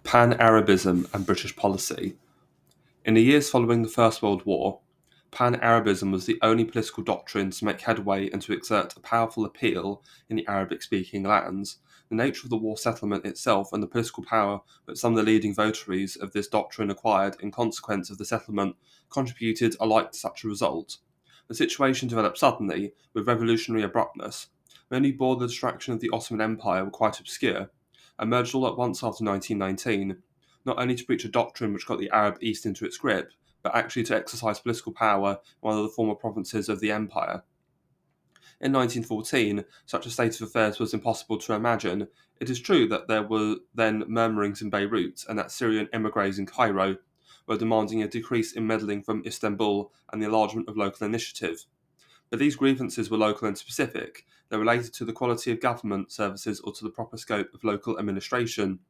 Pan-Arabism and British Policy. In the years following the First World War, Pan-Arabism was the only political doctrine to make headway and to exert a powerful appeal in the Arabic-speaking lands. The nature of the war settlement itself and the political power that some of the leading votaries of this doctrine acquired in consequence of the settlement contributed alike to such a result. The situation developed suddenly, with revolutionary abruptness. Many who bore the distraction of the Ottoman Empire were quite obscure, emerged all at once after 1919, not only to preach a doctrine which got the Arab East into its grip, but actually to exercise political power in one of the former provinces of the empire. In 1914, such a state of affairs was impossible to imagine. It is true that there were then murmurings in Beirut and that Syrian émigrés in Cairo were demanding a decrease in meddling from Istanbul and the enlargement of local initiative. But these grievances were local and specific. They related to the quality of government services or to the proper scope of local administration.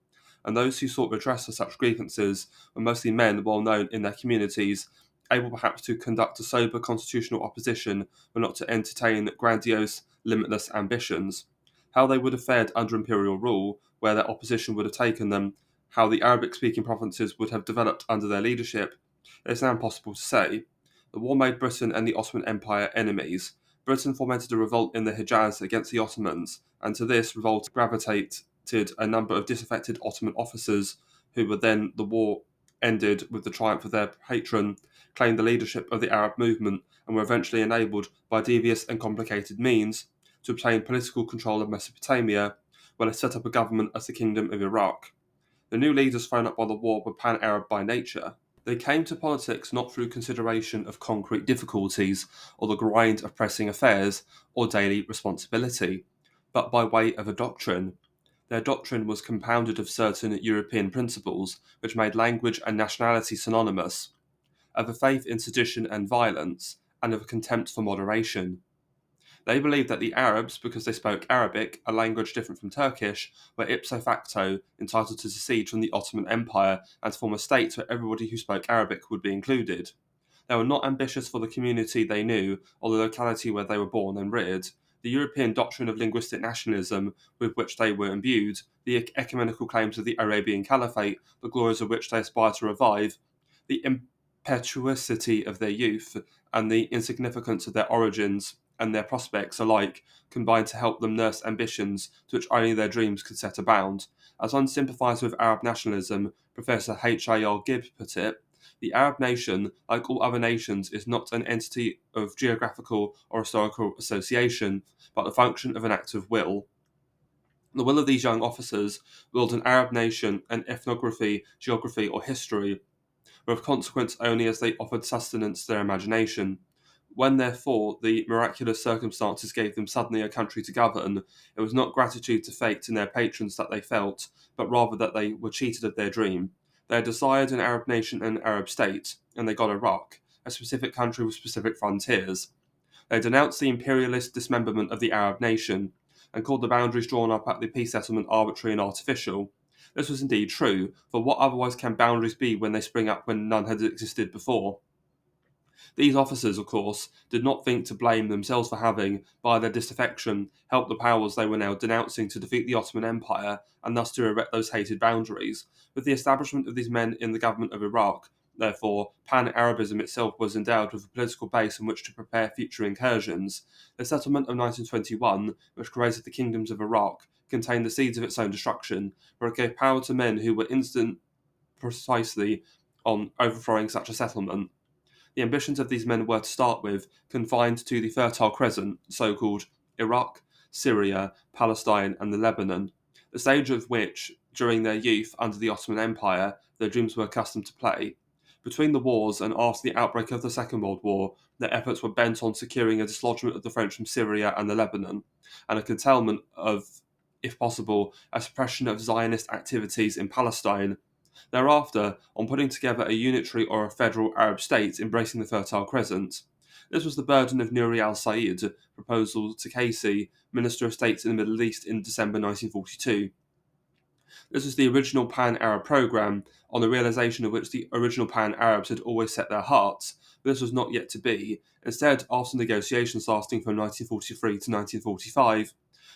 And those who sought redress for such grievances were mostly men well known in their communities, able perhaps to conduct a sober constitutional opposition, but not to entertain grandiose, limitless ambitions. How they would have fared under imperial rule, where their opposition would have taken them, how the Arabic-speaking provinces would have developed under their leadership, it is now impossible to say. The war made Britain and the Ottoman Empire enemies. Britain fomented a revolt in the Hejaz against the Ottomans, and to this revolt gravitated a number of disaffected Ottoman officers who were then, the war ended with the triumph of their patron, claimed the leadership of the Arab movement and were eventually enabled by devious and complicated means to obtain political control of Mesopotamia, where they set up a government as the Kingdom of Iraq. The new leaders thrown up by the war were pan-Arab by nature. They came to politics not through consideration of concrete difficulties or the grind of pressing affairs or daily responsibility, but by way of a doctrine. Their doctrine was compounded of certain European principles which made language and nationality synonymous, of a faith in sedition and violence, and of a contempt for moderation. They believed that the Arabs, because they spoke Arabic, a language different from Turkish, were ipso facto entitled to secede from the Ottoman Empire and to form a state where everybody who spoke Arabic would be included. They were not ambitious for the community they knew or the locality where they were born and reared. The European doctrine of linguistic nationalism with which they were imbued, the ecumenical claims of the Arabian Caliphate, the glories of which they aspired to revive, the impetuosity of their youth, and the insignificance of their origins and their prospects alike combined to help them nurse ambitions to which only their dreams could set a bound. As one sympathiser with Arab nationalism, Professor H.A.R. Gibb put it, the Arab nation, like all other nations, is not an entity of geographical or historical association, but the function of an act of will. The will of these young officers willed an Arab nation, and ethnography, geography, or history were of consequence only as they offered sustenance to their imagination. When, therefore, the miraculous circumstances gave them suddenly a country to govern, it was not gratitude to fate and their patrons that they felt, but rather that they were cheated of their dream. They had desired an Arab nation and an Arab state, and they got Iraq, a specific country with specific frontiers. They denounced the imperialist dismemberment of the Arab nation, and called the boundaries drawn up at the peace settlement arbitrary and artificial. This was indeed true, for what otherwise can boundaries be when they spring up when none had existed before? These officers, of course, did not think to blame themselves for having, by their disaffection, helped the powers they were now denouncing to defeat the Ottoman Empire and thus to erect those hated boundaries. With the establishment of these men in the government of Iraq, therefore, Pan-Arabism itself was endowed with a political base on which to prepare future incursions. The settlement of 1921, which created the kingdoms of Iraq, contained the seeds of its own destruction, for it gave power to men who were instant precisely on overthrowing such a settlement. The ambitions of these men were, to start with, confined to the Fertile Crescent, so-called Iraq, Syria, Palestine, and the Lebanon, the stage of which, during their youth under the Ottoman Empire, their dreams were accustomed to play. Between the wars and after the outbreak of the Second World War, their efforts were bent on securing a dislodgement of the French from Syria and the Lebanon, and a curtailment of, if possible, a suppression of Zionist activities in Palestine. Thereafter, on putting together a unitary or a federal Arab state embracing the Fertile Crescent. This was the burden of Nouri al-Said, proposal to Casey, Minister of State in the Middle East in December 1942. This was the original Pan-Arab programme, on the realisation of which the original Pan-Arabs had always set their hearts, but this was not yet to be. Instead, after negotiations lasting from 1943 to 1945,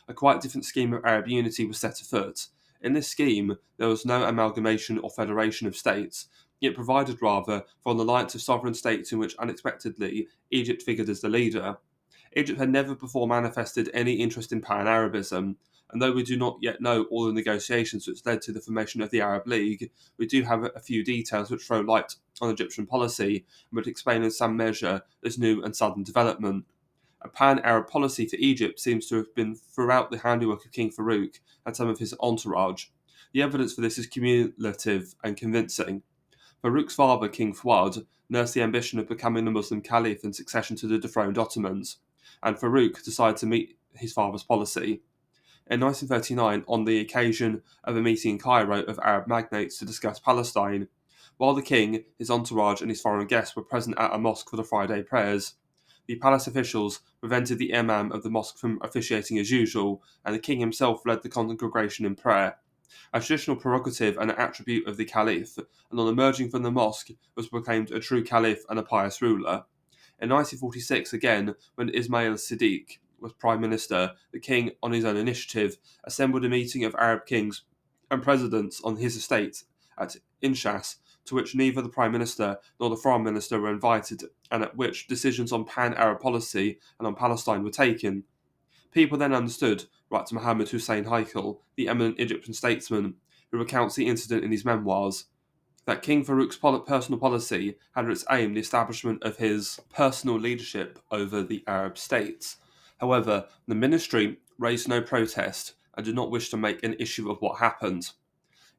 a quite different scheme of Arab unity was set afoot. In this scheme, there was no amalgamation or federation of states. It provided rather for an alliance of sovereign states in which unexpectedly Egypt figured as the leader. Egypt had never before manifested any interest in Pan-Arabism, and though we do not yet know all the negotiations which led to the formation of the Arab League, we do have a few details which throw light on Egyptian policy and would explain in some measure this new and sudden development. A pan-Arab policy for Egypt seems to have been throughout the handiwork of King Farouk and some of his entourage. The evidence for this is cumulative and convincing. Farouk's father, King Fuad, nursed the ambition of becoming the Muslim caliph in succession to the dethroned Ottomans, and Farouk decided to meet his father's policy. In 1939, on the occasion of a meeting in Cairo of Arab magnates to discuss Palestine, while the king, his entourage, and his foreign guests were present at a mosque for the Friday prayers, the palace officials prevented the imam of the mosque from officiating as usual, and the king himself led the congregation in prayer. A traditional prerogative and attribute of the caliph, and on emerging from the mosque was proclaimed a true caliph and a pious ruler. In 1946, again, when Ismail Siddiq was Prime Minister, the king, on his own initiative, assembled a meeting of Arab kings and presidents on his estate at Inshas, to which neither the Prime Minister nor the Foreign Minister were invited, and at which decisions on pan-Arab policy and on Palestine were taken. People then understood, writes Mohammed Hussein Haikal, the eminent Egyptian statesman, who recounts the incident in his memoirs, that King Farouk's personal policy had as its aim the establishment of his personal leadership over the Arab states. However, the ministry raised no protest and did not wish to make an issue of what happened.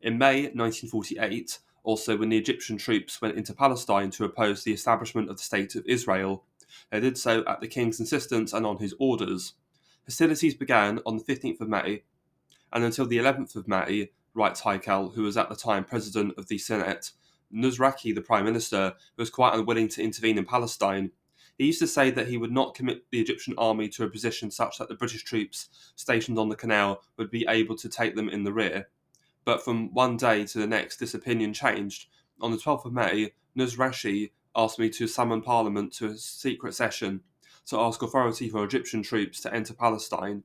In May 1948, also when the Egyptian troops went into Palestine to oppose the establishment of the State of Israel, they did so at the king's insistence and on his orders. Hostilities began on the 15th of May, and until the 11th of May, writes Haikal, who was at the time president of the Senate, Nusraki, the prime minister, was quite unwilling to intervene in Palestine. He used to say that he would not commit the Egyptian army to a position such that the British troops stationed on the canal would be able to take them in the rear. But from one day to the next, this opinion changed. On the 12th of May, Nusrashi asked me to summon Parliament to a secret session to ask authority for Egyptian troops to enter Palestine.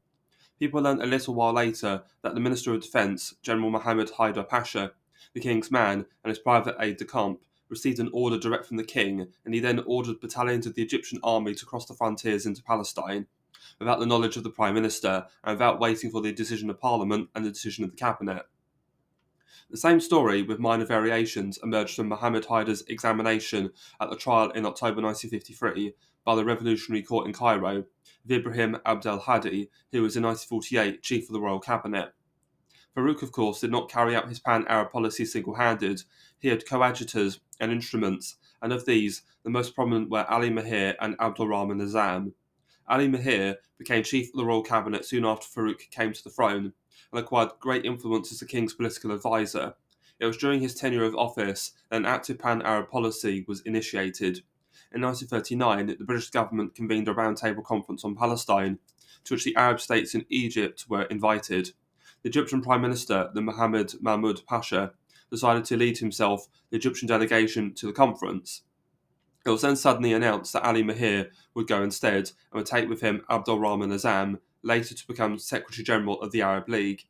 People learned a little while later that the Minister of Defence, General Mohammed Hyder Pasha, the King's man, and his private aide-de-camp, received an order direct from the King, and he then ordered battalions of the Egyptian army to cross the frontiers into Palestine, without the knowledge of the Prime Minister, and without waiting for the decision of Parliament and the decision of the Cabinet. The same story, with minor variations, emerged from Mohammed Hyder's examination at the trial in October 1953 by the Revolutionary Court in Cairo, of Ibrahim Abdel Hadi, who was in 1948 Chief of the Royal Cabinet. Farouk, of course, did not carry out his pan-Arab policy single-handed. He had coadjutors and instruments, and of these, the most prominent were Ali Mahir and Abdul Rahman Nizam. Ali Mahir became Chief of the Royal Cabinet soon after Farouk came to the throne, and acquired great influence as the king's political advisor. It was during his tenure of office that an active pan-Arab policy was initiated. In 1939, the British government convened a roundtable conference on Palestine, to which the Arab states in Egypt were invited. The Egyptian Prime Minister, the Mohammed Mahmoud Pasha, decided to lead himself the Egyptian delegation to the conference. It was then suddenly announced that Ali Mahir would go instead and would take with him Abdul Rahman Azam, later to become Secretary General of the Arab League.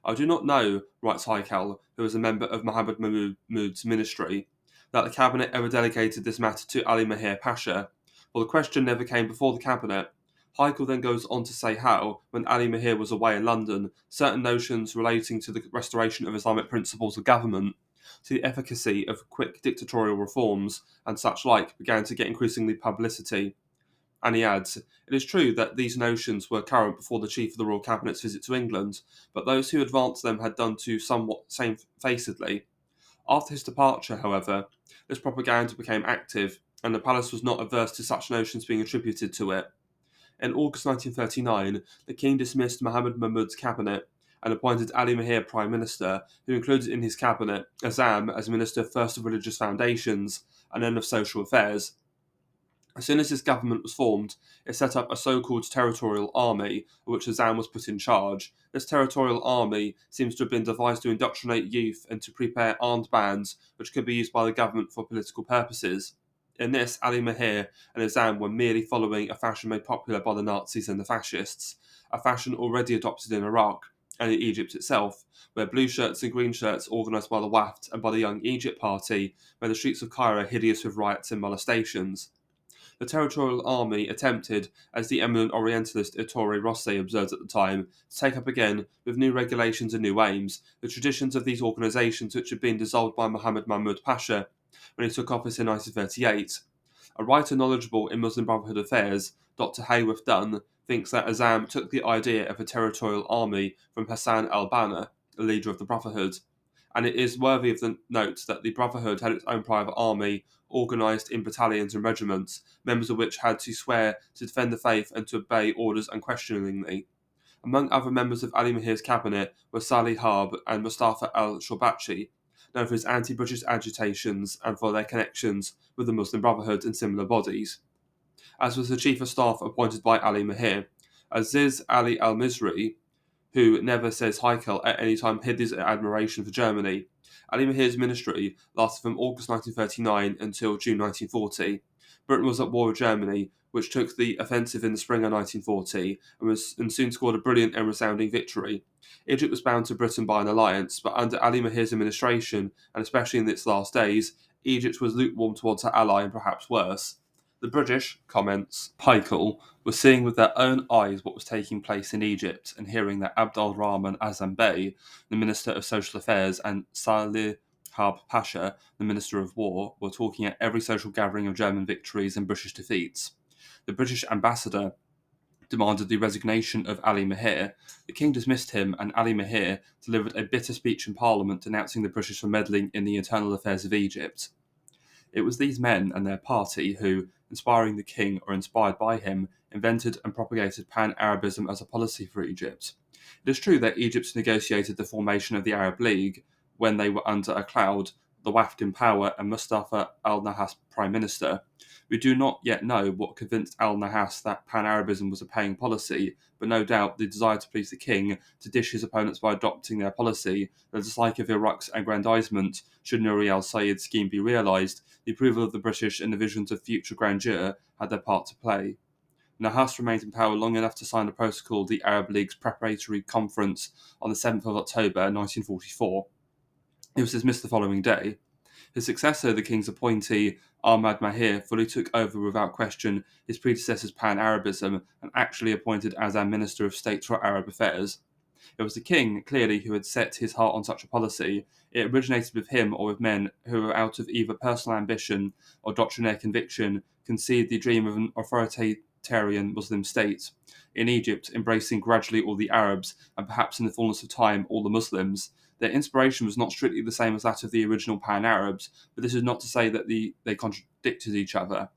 I do not know, writes Haikal, who was a member of Mohammed Mahmoud's ministry, that the cabinet ever delegated this matter to Ali Mahir Pasha, for the question never came before the cabinet. Haikal then goes on to say how, when Ali Mahir was away in London, certain notions relating to the restoration of Islamic principles of government, to the efficacy of quick dictatorial reforms, and such like, began to get increasingly publicity. And he adds, it is true that these notions were current before the Chief of the Royal Cabinet's visit to England, but those who advanced them had done so somewhat shamefacedly. After his departure, however, this propaganda became active, and the palace was not averse to such notions being attributed to it. In August 1939, the king dismissed Mohammed Mahmoud's cabinet and appointed Ali Mahir Prime Minister, who included in his cabinet Azam as Minister first of Religious Foundations and then of Social Affairs. As soon as his government was formed, it set up a so-called territorial army, of which Azam was put in charge. This territorial army seems to have been devised to indoctrinate youth and to prepare armed bands which could be used by the government for political purposes. In this, Ali Mahir and Azam were merely following a fashion made popular by the Nazis and the fascists, a fashion already adopted in Iraq, and in Egypt itself, where blue shirts and green shirts organised by the Waft and by the Young Egypt Party made the streets of Cairo hideous with riots and molestations. The Territorial Army attempted, as the eminent Orientalist Ettore Rossi observed at the time, to take up again, with new regulations and new aims, the traditions of these organisations which had been dissolved by Mohammed Mahmud Pasha when he took office in 1938. A writer knowledgeable in Muslim Brotherhood affairs, Dr. Hayworth Dunn, thinks that Azam took the idea of a territorial army from Hassan al-Banna, the leader of the Brotherhood, and it is worthy of the note that the Brotherhood had its own private army, organised in battalions and regiments, members of which had to swear to defend the faith and to obey orders unquestioningly. Among other members of Ali Mahir's cabinet were Salih Harb and Mustafa al-Shorbachi, known for his anti-British agitations and for their connections with the Muslim Brotherhood and similar bodies. As was the chief of staff appointed by Ali Mahir, Aziz Ali al-Misri, who never says Heikel at any time, hid his admiration for Germany. Ali Mahir's ministry lasted from August 1939 until June 1940. Britain was at war with Germany, which took the offensive in the spring of 1940 and soon scored a brilliant and resounding victory. Egypt was bound to Britain by an alliance, but under Ali Mahir's administration, and especially in its last days, Egypt was lukewarm towards her ally and perhaps worse. The British, comments Heikel, were seeing with their own eyes what was taking place in Egypt and hearing that Abd al-Rahman Azam Bey, the Minister of Social Affairs, and Salih Harb Pasha, the Minister of War, were talking at every social gathering of German victories and British defeats. The British ambassador demanded the resignation of Ali Mahir. The king dismissed him, and Ali Mahir delivered a bitter speech in Parliament denouncing the British for meddling in the internal affairs of Egypt. It was these men and their party who, inspiring the king or inspired by him, invented and propagated Pan-Arabism as a policy for Egypt. It is true that Egypt negotiated the formation of the Arab League when they were under a cloud, the Waft in power and Mustafa al-Nahas prime minister. We do not yet know what convinced al-Nahas that Pan-Arabism was a paying policy, but no doubt the desire to please the king, to dish his opponents by adopting their policy, the dislike of Iraq's aggrandizement should Nouri al-Sayyid's scheme be realised, the approval of the British and the visions of future grandeur had their part to play. Nahas remained in power long enough to sign a protocol, the Arab League's preparatory conference, on the 7th of October 1944. It was dismissed the following day. His successor, the king's appointee, Ahmad Mahir, fully took over without question his predecessor's Pan-Arabism and actually appointed Azam Minister of State for Arab Affairs. It was the king, clearly, who had set his heart on such a policy. It originated with him or with men who were out of either personal ambition or doctrinaire conviction, conceived the dream of an authoritarian Muslim state in Egypt, embracing gradually all the Arabs and perhaps in the fullness of time all the Muslims. Their inspiration was not strictly the same as that of the original Pan-Arabs, but this is not to say that they contradicted each other.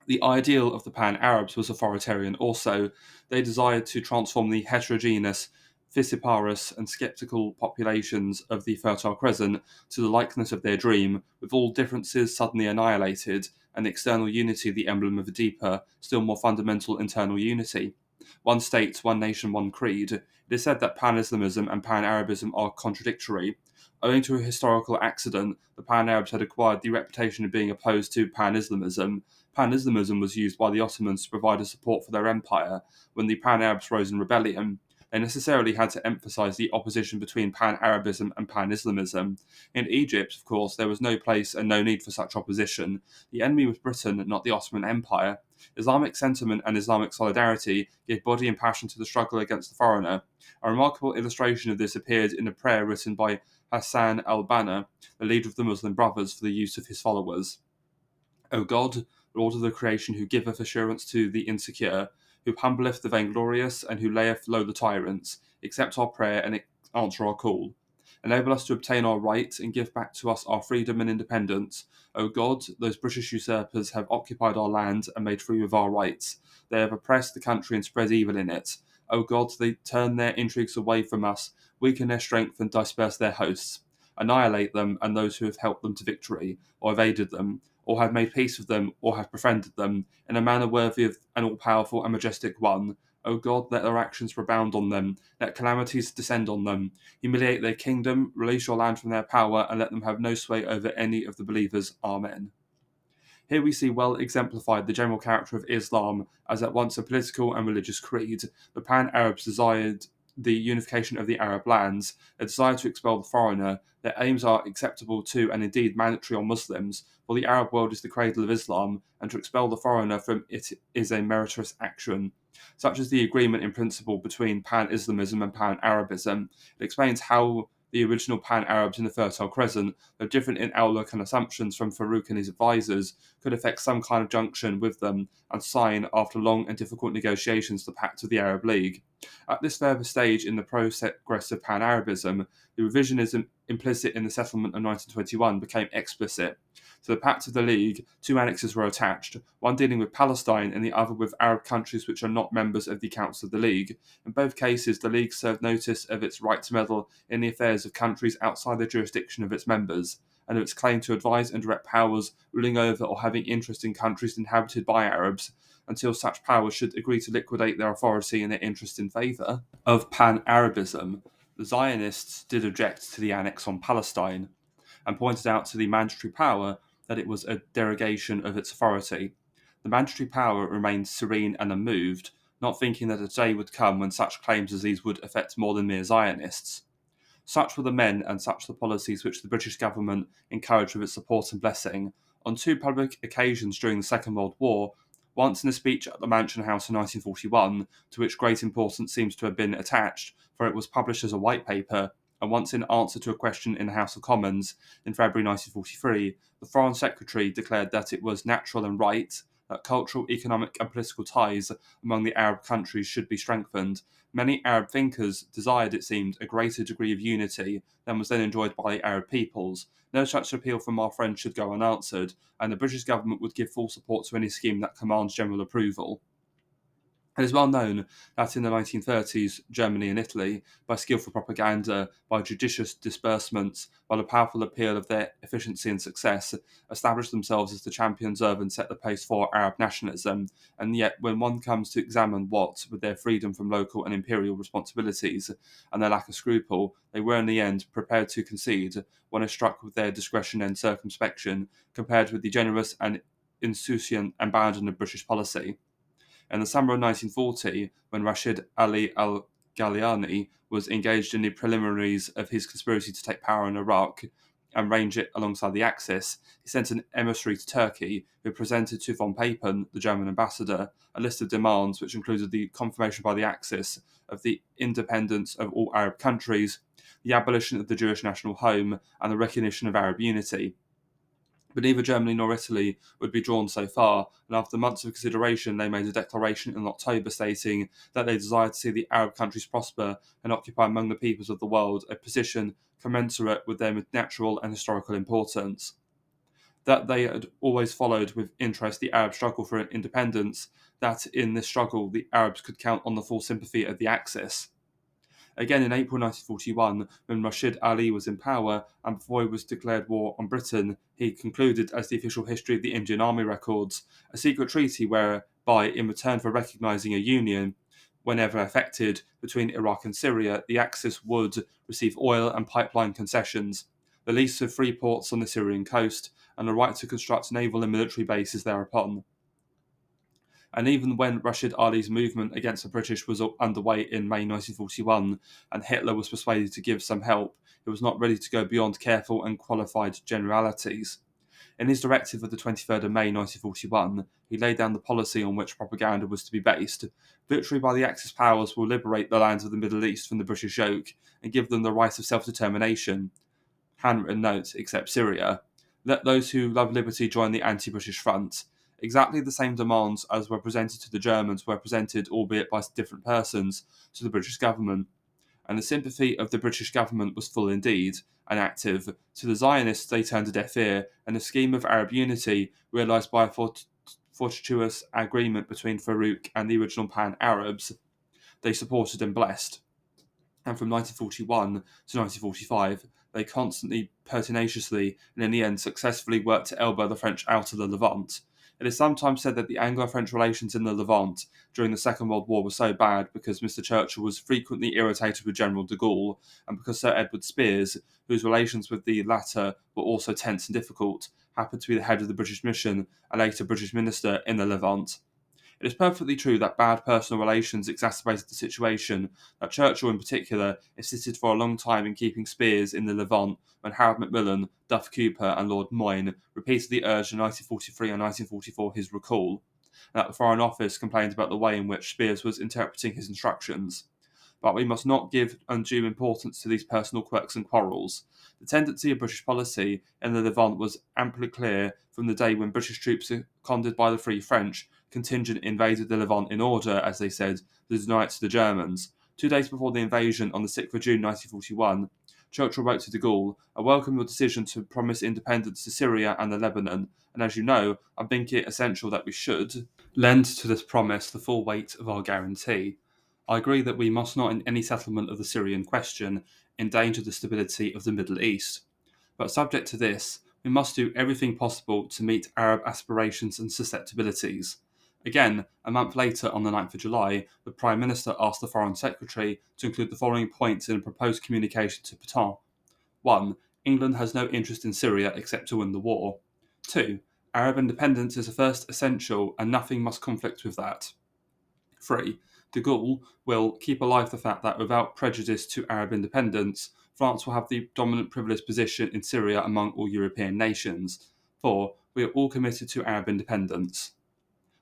The ideal of the Pan-Arabs was authoritarian also. They desired to transform the heterogeneous, fissiparous and sceptical populations of the Fertile Crescent to the likeness of their dream, with all differences suddenly annihilated, and external unity the emblem of a deeper, still more fundamental internal unity. One state, one nation, one creed. It is said that Pan-Islamism and Pan-Arabism are contradictory. Owing to a historical accident, the Pan-Arabs had acquired the reputation of being opposed to Pan-Islamism. Pan-Islamism was used by the Ottomans to provide a support for their empire. When the Pan-Arabs rose in rebellion, they necessarily had to emphasize the opposition between Pan-Arabism and Pan-Islamism. In Egypt, of course, there was no place and no need for such opposition. The enemy was Britain, not the Ottoman Empire. Islamic sentiment and Islamic solidarity gave body and passion to the struggle against the foreigner. A remarkable illustration of this appeared in a prayer written by Hassan al-Banna, the leader of the Muslim Brothers, for the use of his followers. O God, Lord of the creation, who giveth assurance to the insecure, who humbleth the vainglorious, and who layeth low the tyrants, accept our prayer and answer our call. Enable us to obtain our right and give back to us our freedom and independence. O God, those British usurpers have occupied our land and made free with our rights. They have oppressed the country and spread evil in it. O God, they turn their intrigues away from us, weaken their strength and disperse their hosts. Annihilate them and those who have helped them to victory, or evaded them, or have made peace with them, or have befriended them, in a manner worthy of an all-powerful and majestic one. O God, let their actions rebound on them, let calamities descend on them, humiliate their kingdom, release your land from their power, and let them have no sway over any of the believers. Amen. Here we see well exemplified the general character of Islam as at once a political and religious creed. The Pan-Arabs desired the unification of the Arab lands, a desire to expel the foreigner. Their aims are acceptable to and indeed mandatory on Muslims, for the Arab world is the cradle of Islam, and to expel the foreigner from it is a meritorious action. Such is the agreement in principle between Pan-Islamism and Pan-Arabism. It explains how the original Pan-Arabs in the Fertile Crescent, though different in outlook and assumptions from Farouk and his advisors, could effect some kind of junction with them and sign, after long and difficult negotiations, the Pact of the Arab League. At this further stage in the progress of Pan-Arabism, the revisionism implicit in the settlement of 1921 became explicit. To the Pact of the League, two annexes were attached, one dealing with Palestine and the other with Arab countries which are not members of the Council of the League. In both cases, the League served notice of its right to meddle in the affairs of countries outside the jurisdiction of its members, and of its claim to advise and direct powers ruling over or having interest in countries inhabited by Arabs, until such powers should agree to liquidate their authority and their interest in favour of Pan-Arabism. The Zionists did object to the annex on Palestine, and pointed out to the mandatory power that it was a derogation of its authority. The mandatory power remained serene and unmoved, not thinking that a day would come when such claims as these would affect more than mere Zionists. Such were the men and such the policies which the British government encouraged with its support and blessing. On two public occasions during the Second World War, once in a speech at the Mansion House in 1941, to which great importance seems to have been attached, for it was published as a white paper, and once in answer to a question in the House of Commons in February 1943, the Foreign Secretary declared that it was natural and right that cultural, economic, and political ties among the Arab countries should be strengthened. Many Arab thinkers desired, it seemed, a greater degree of unity than was then enjoyed by the Arab peoples. No such appeal from our friends should go unanswered, and the British government would give full support to any scheme that commands general approval. It is well known that in the 1930s, Germany and Italy, by skillful propaganda, by judicious disbursements, by the powerful appeal of their efficiency and success, established themselves as the champions of and set the pace for Arab nationalism. And yet, when one comes to examine what, with their freedom from local and imperial responsibilities and their lack of scruple, they were in the end prepared to concede, one is struck with their discretion and circumspection, compared with the generous and insouciant abandon of British policy. In the summer of 1940, when Rashid Ali al-Ghaliani was engaged in the preliminaries of his conspiracy to take power in Iraq and range it alongside the Axis, he sent an emissary to Turkey who presented to von Papen, the German ambassador, a list of demands which included the confirmation by the Axis of the independence of all Arab countries, the abolition of the Jewish national home, and the recognition of Arab unity. But neither Germany nor Italy would be drawn so far, and after months of consideration they made a declaration in October stating that they desired to see the Arab countries prosper and occupy among the peoples of the world a position commensurate with their natural and historical importance. That they had always followed with interest the Arab struggle for independence, that in this struggle the Arabs could count on the full sympathy of the Axis. Again, in April 1941, when Rashid Ali was in power and before he was declared war on Britain, he concluded, as the official history of the Indian Army records, a secret treaty whereby, in return for recognising a union, whenever effected, between Iraq and Syria, the Axis would receive oil and pipeline concessions, the lease of free ports on the Syrian coast, and the right to construct naval and military bases thereupon. And even when Rashid Ali's movement against the British was underway in May 1941 and Hitler was persuaded to give some help, he was not ready to go beyond careful and qualified generalities. In his directive of the 23rd of May 1941, he laid down the policy on which propaganda was to be based. Victory by the Axis powers will liberate the lands of the Middle East from the British yoke and give them the right of self-determination. Handwritten note, except Syria. Let those who love liberty join the anti-British front. Exactly the same demands as were presented to the Germans were presented, albeit by different persons, to the British government. And the sympathy of the British government was full indeed, and active. To the Zionists they turned a deaf ear, and the scheme of Arab unity, realised by a fortuitous agreement between Farouk and the original Pan-Arabs, they supported and blessed. And from 1941 to 1945, they constantly, pertinaciously, and in the end successfully worked to elbow the French out of the Levant. It is sometimes said that the Anglo-French relations in the Levant during the Second World War were so bad because Mr. Churchill was frequently irritated with General de Gaulle, and because Sir Edward Spears, whose relations with the latter were also tense and difficult, happened to be the head of the British mission and later British minister in the Levant. It is perfectly true that bad personal relations exacerbated the situation, that Churchill in particular insisted for a long time in keeping Spears in the Levant when Harold Macmillan, Duff Cooper and Lord Moyne repeatedly urged in 1943 and 1944 his recall, and that the Foreign Office complained about the way in which Spears was interpreting his instructions. But we must not give undue importance to these personal quirks and quarrels. The tendency of British policy in the Levant was amply clear from the day when British troops, seconded by the Free French contingent, invaded the Levant in order, as they said, to deny it to the Germans. 2 days before the invasion, on the 6th of June 1941, Churchill wrote to de Gaulle, "I welcome your decision to promise independence to Syria and the Lebanon, and as you know, I think it essential that we should lend to this promise the full weight of our guarantee. I agree that we must not, in any settlement of the Syrian question, endanger the stability of the Middle East. But subject to this, we must do everything possible to meet Arab aspirations and susceptibilities." Again, a month later, on the 9th of July, the Prime Minister asked the Foreign Secretary to include the following points in a proposed communication to Pétain. 1. England has no interest in Syria except to win the war. 2. Arab independence is a first essential and nothing must conflict with that. 3. De Gaulle will keep alive the fact that without prejudice to Arab independence, France will have the dominant privileged position in Syria among all European nations. 4. We are all committed to Arab independence.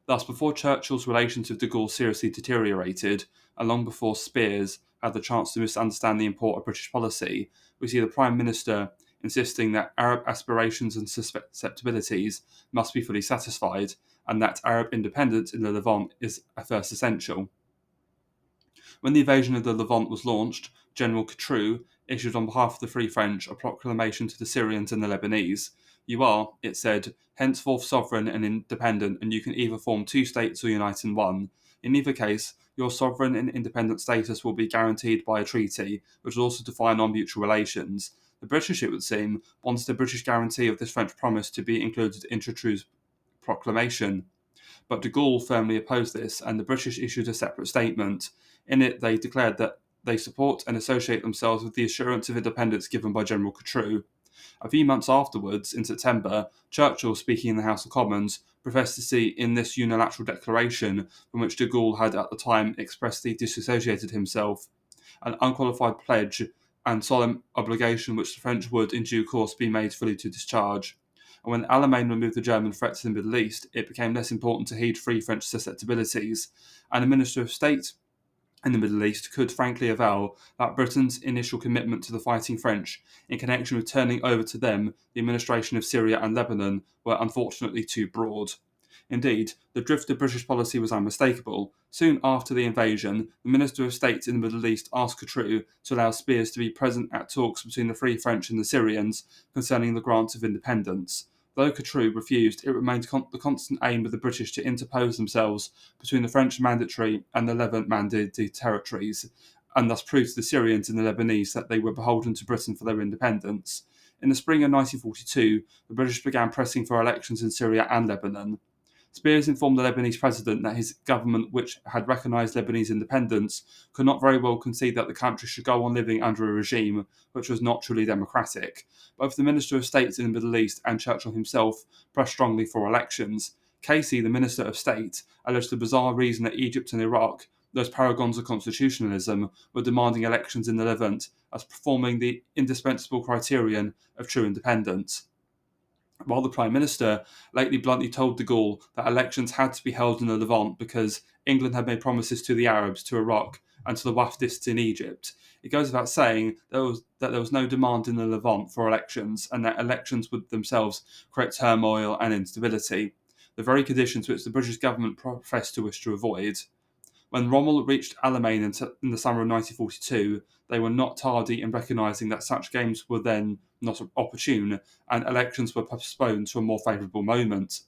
Thus, before Churchill's relations with de Gaulle seriously deteriorated, and long before Spears had the chance to misunderstand the import of British policy, we see the Prime Minister insisting that Arab aspirations and susceptibilities must be fully satisfied, and that Arab independence in the Levant is a first essential. When the invasion of the Levant was launched, General Kedourie issued on behalf of the Free French a proclamation to the Syrians and the Lebanese. "You are," it said, "henceforth sovereign and independent, and you can either form two states or unite in one. In either case, your sovereign and independent status will be guaranteed by a treaty, which will also define our mutual relations." The British, it would seem, wanted the British guarantee of this French promise to be included in Kedouries' proclamation. But de Gaulle firmly opposed this, and the British issued a separate statement. In it, they declared that they support and associate themselves with the assurance of independence given by General Kedourie. A few months afterwards, in September, Churchill, speaking in the House of Commons, professed to see in this unilateral declaration, from which de Gaulle had at the time expressly disassociated himself, an unqualified pledge and solemn obligation which the French would, in due course, be made fully to discharge. And when Alamein removed the German threat to the Middle East, it became less important to heed Free French susceptibilities, and a Minister of State in the Middle East could frankly avow that Britain's initial commitment to the fighting French in connection with turning over to them the administration of Syria and Lebanon were unfortunately too broad. Indeed, the drift of British policy was unmistakable. Soon after the invasion, the Minister of State in the Middle East asked Kedourie to allow Spears to be present at talks between the Free French and the Syrians concerning the grant of independence. Though Kedourie refused, it remained the constant aim of the British to interpose themselves between the French mandatory and the Levant mandated territories, and thus prove to the Syrians and the Lebanese that they were beholden to Britain for their independence. In the spring of 1942, the British began pressing for elections in Syria and Lebanon. Spears informed the Lebanese president that his government, which had recognised Lebanese independence, could not very well concede that the country should go on living under a regime which was not truly democratic. Both the Minister of State in the Middle East and Churchill himself pressed strongly for elections. Casey, the Minister of State, alleged the bizarre reason that Egypt and Iraq, those paragons of constitutionalism, were demanding elections in the Levant as performing the indispensable criterion of true independence. While the Prime Minister lately bluntly told de Gaulle that elections had to be held in the Levant because England had made promises to the Arabs, to Iraq, and to the Wafdists in Egypt, it goes without saying that there was no demand in the Levant for elections, and that elections would themselves create turmoil and instability, the very conditions which the British government professed to wish to avoid. When Rommel reached Alamein in the summer of 1942, they were not tardy in recognising that such games were then not opportune, and elections were postponed to a more favourable moment.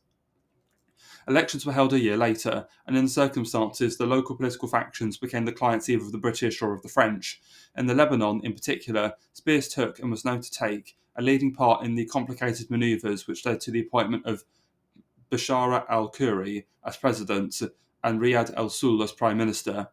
Elections were held a year later, and in the circumstances, the local political factions became the clients either of the British or of the French. In the Lebanon, in particular, Spears took, and was known to take, a leading part in the complicated manoeuvres which led to the appointment of Bashara al-Khoury as president and Riyad al-Sul as prime minister.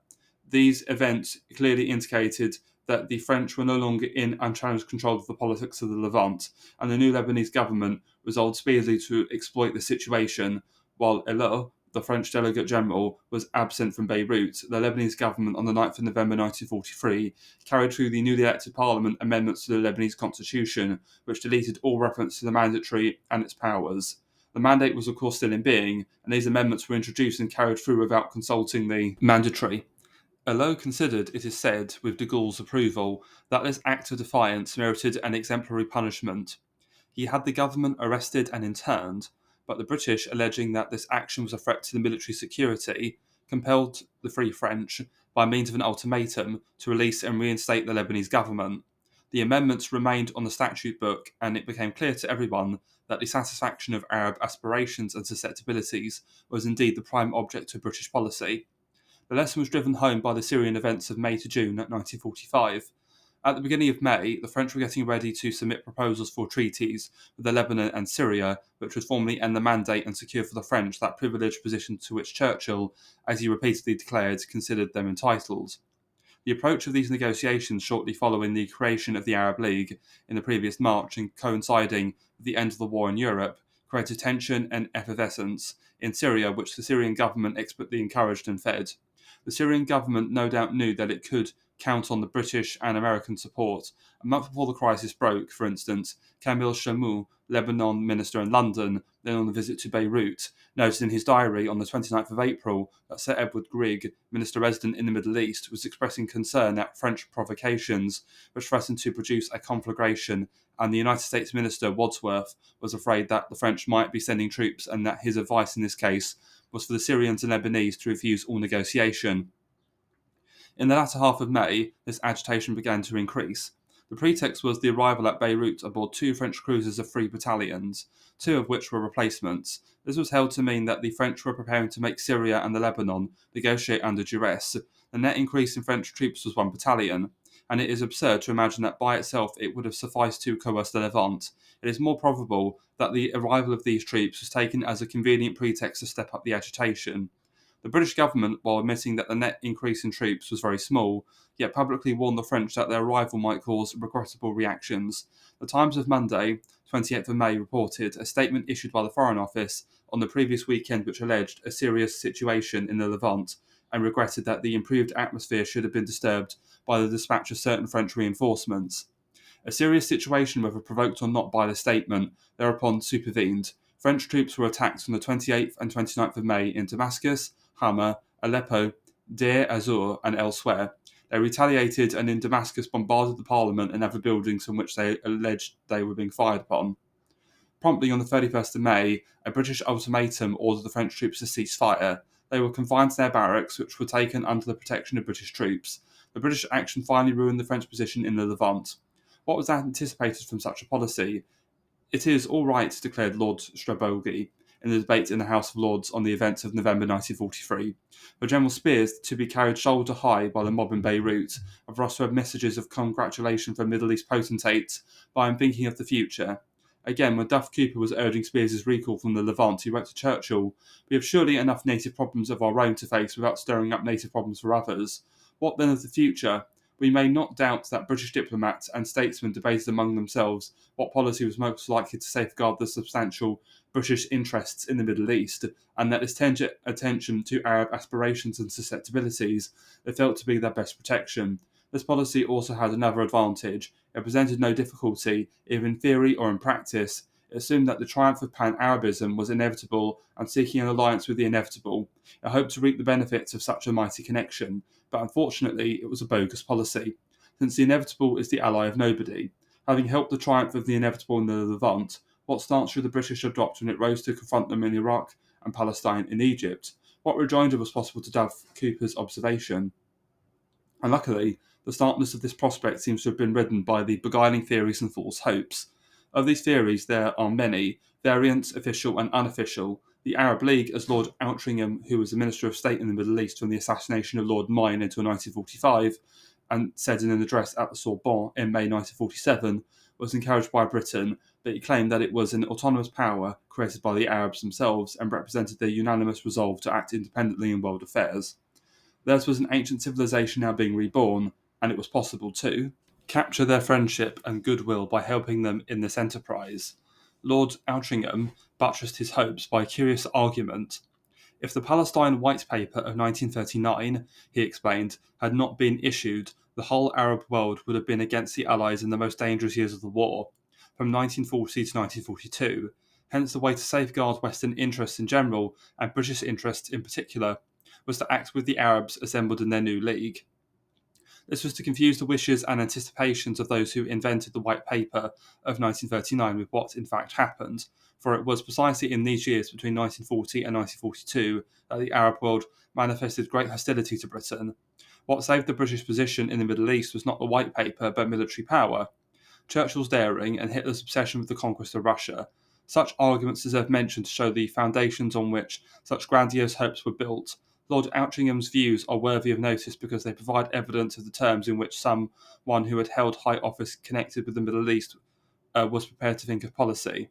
These events clearly indicated that the French were no longer in unchallenged control of the politics of the Levant, and the new Lebanese government resolved speedily to exploit the situation, while Elie, the French Delegate General, was absent from Beirut, the Lebanese government on the 9th of November 1943 carried through the newly elected parliament amendments to the Lebanese constitution, which deleted all reference to the mandatory and its powers. The mandate was of course still in being, and these amendments were introduced and carried through without consulting the mandatory. Although considered, it is said, with de Gaulle's approval, that this act of defiance merited an exemplary punishment. He had the government arrested and interned, but the British, alleging that this action was a threat to the military security, compelled the Free French, by means of an ultimatum, to release and reinstate the Lebanese government. The amendments remained on the statute book, and it became clear to everyone that the satisfaction of Arab aspirations and susceptibilities was indeed the prime object of British policy. The lesson was driven home by the Syrian events of May to June 1945. At the beginning of May, the French were getting ready to submit proposals for treaties with Lebanon and Syria, which would formally end the mandate and secure for the French that privileged position to which Churchill, as he repeatedly declared, considered them entitled. The approach of these negotiations shortly following the creation of the Arab League in the previous March and coinciding with the end of the war in Europe created tension and effervescence in Syria, which the Syrian government expertly encouraged and fed. The Syrian government no doubt knew that it could count on the British and American support. A month before the crisis broke, for instance, Camille Chamou, Lebanon minister in London, then on a visit to Beirut, noted in his diary on the 29th of April that Sir Edward Grigg, minister resident in the Middle East, was expressing concern at French provocations which threatened to produce a conflagration, and the United States minister Wadsworth was afraid that the French might be sending troops and that his advice in this case was for the Syrians and Lebanese to refuse all negotiation. In the latter half of May, this agitation began to increase. The pretext was the arrival at Beirut aboard 2 French cruisers of 3 battalions, 2 of which were replacements. This was held to mean that the French were preparing to make Syria and the Lebanon negotiate under duress. The net increase in French troops was 1 battalion, and it is absurd to imagine that by itself it would have sufficed to coerce the Levant. It is more probable that the arrival of these troops was taken as a convenient pretext to step up the agitation. The British government, while admitting that the net increase in troops was very small, yet publicly warned the French that their arrival might cause regrettable reactions. The Times of Monday, 28th of May, reported a statement issued by the Foreign Office on the previous weekend which alleged a serious situation in the Levant and regretted that the improved atmosphere should have been disturbed by the dispatch of certain French reinforcements. A serious situation, whether provoked or not by the statement, thereupon supervened. French troops were attacked on the 28th and 29th of May in Damascus, Hama, Aleppo, Deir ez-Zor, and elsewhere. They retaliated and in Damascus bombarded the parliament and other buildings from which they alleged they were being fired upon. Promptly on the 31st of May, a British ultimatum ordered the French troops to cease fire. They were confined to their barracks, which were taken under the protection of British troops. The British action finally ruined the French position in the Levant. What was anticipated from such a policy? It is all right, declared Lord Strabogy in the debate in the House of Lords on the events of November 1943, for General Spears to be carried shoulder high by the mob in Beirut, and for us to have messages of congratulation from Middle East potentates, but I am thinking of the future. Again, when Duff Cooper was urging Spears' recall from the Levant, he wrote to Churchill, "We have surely enough native problems of our own to face without stirring up native problems for others. What then of the future? We may not doubt that British diplomats and statesmen debated among themselves what policy was most likely to safeguard the substantial British interests in the Middle East, and that this tender attention to Arab aspirations and susceptibilities they felt to be their best protection. This policy also had another advantage. It presented no difficulty, either in theory or in practice. It assumed that the triumph of Pan-Arabism was inevitable, and seeking an alliance with the inevitable. It hoped to reap the benefits of such a mighty connection, but unfortunately it was a bogus policy, since the inevitable is the ally of nobody. Having helped the triumph of the inevitable in the Levant, what stance should the British adopt when it rose to confront them in Iraq and Palestine in Egypt? What rejoinder was possible to Duff Cooper's observation? Unluckily, the starkness of this prospect seems to have been ridden by the beguiling theories and false hopes. Of these theories there are many, variant, official and unofficial. The Arab League, as Lord Altrincham, who was the Minister of State in the Middle East from the assassination of Lord Mine until 1945, and said in an address at the Sorbonne in May 1947, was encouraged by Britain, but he claimed that it was an autonomous power created by the Arabs themselves and represented their unanimous resolve to act independently in world affairs. Theirs was an ancient civilization now being reborn, and it was possible to capture their friendship and goodwill by helping them in this enterprise. Lord Altrincham buttressed his hopes by a curious argument. If the Palestine White Paper of 1939, he explained, had not been issued, the whole Arab world would have been against the Allies in the most dangerous years of the war, from 1940 to 1942. Hence, the way to safeguard Western interests in general, and British interests in particular, was to act with the Arabs assembled in their new league. This was to confuse the wishes and anticipations of those who invented the White Paper of 1939 with what in fact happened, for it was precisely in these years between 1940 and 1942 that the Arab world manifested great hostility to Britain. What saved the British position in the Middle East was not the White Paper, but military power. Churchill's daring and Hitler's obsession with the conquest of Russia. Such arguments deserve mention to show the foundations on which such grandiose hopes were built. Lord Altringham's views are worthy of notice because they provide evidence of the terms in which someone who had held high office connected with the Middle East was prepared to think of policy.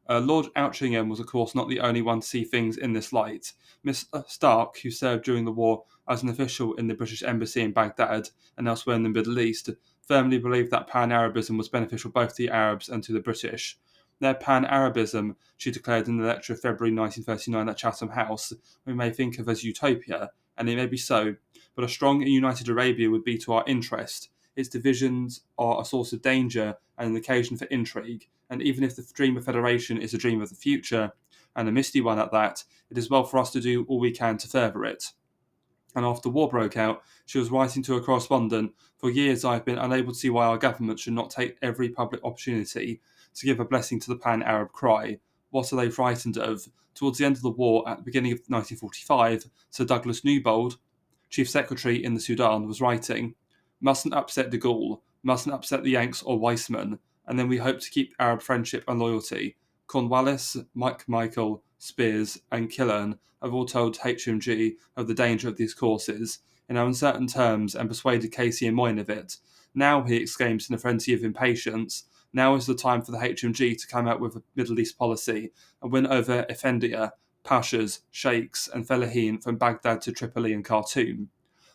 Lord Altringham was, of course, not the only one to see things in this light. Miss Stark, who served during the war as an official in the British Embassy in Baghdad and elsewhere in the Middle East, firmly believed that Pan-Arabism was beneficial both to the Arabs and to the British. Their Pan-Arabism, she declared in the lecture of February 1939 at Chatham House, we may think of as utopia, and it may be so, but a strong and united Arabia would be to our interest. Its divisions are a source of danger and an occasion for intrigue, and even if the dream of federation is a dream of the future, and a misty one at that, it is well for us to do all we can to further it. And after war broke out, she was writing to a correspondent, for years I have been unable to see why our government should not take every public opportunity to give a blessing to the Pan-Arab cry. What are they frightened of? Towards the end of the war, at the beginning of 1945, Sir Douglas Newbold, Chief Secretary in the Sudan, was writing, "Mustn't upset de Gaulle, mustn't upset the Yanks or Weissman, and then we hope to keep Arab friendship and loyalty. Cornwallis, Michael, Spears, and Killern have all told HMG of the danger of these courses, in uncertain terms, and persuaded Casey and Moyne of it. Now," he exclaims in a frenzy of impatience, "now is the time for the HMG to come out with a Middle East policy and win over Effendia, Pashas, Sheikhs, and Fellahin from Baghdad to Tripoli and Khartoum.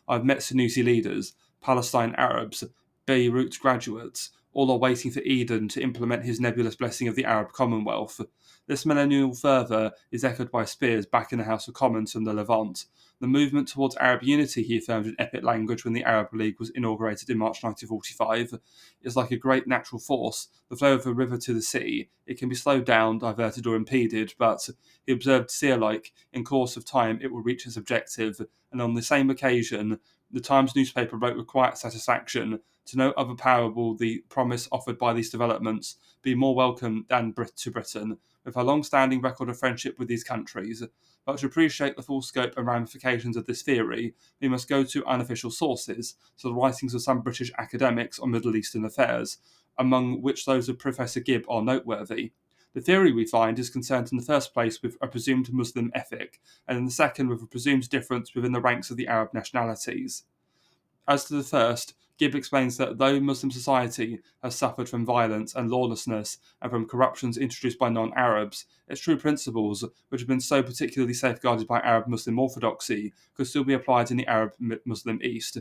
I've met Senussi leaders, Palestine Arabs, Beirut graduates, all are waiting for Eden to implement his nebulous blessing of the Arab Commonwealth. This millennial fervour is echoed by Spears back in the House of Commons from the Levant. The movement towards Arab unity, he affirmed in epic language when the Arab League was inaugurated in March 1945, is like a great natural force, the flow of a river to the sea. It can be slowed down, diverted, or impeded, but, he observed seer-like, in course of time it will reach its objective, and on the same occasion, the Times newspaper wrote with quiet satisfaction, to no other power will the promise offered by these developments be more welcome than to Britain, with her long-standing record of friendship with these countries. But to appreciate the full scope and ramifications of this theory, we must go to unofficial sources, so the writings of some British academics on Middle Eastern affairs, among which those of Professor Gibb are noteworthy. The theory, we find, is concerned in the first place with a presumed Muslim ethic, and in the second with a presumed difference within the ranks of the Arab nationalities. As to the first, Gibb explains that though Muslim society has suffered from violence and lawlessness and from corruptions introduced by non-Arabs, its true principles, which have been so particularly safeguarded by Arab Muslim orthodoxy, could still be applied in the Arab Muslim East.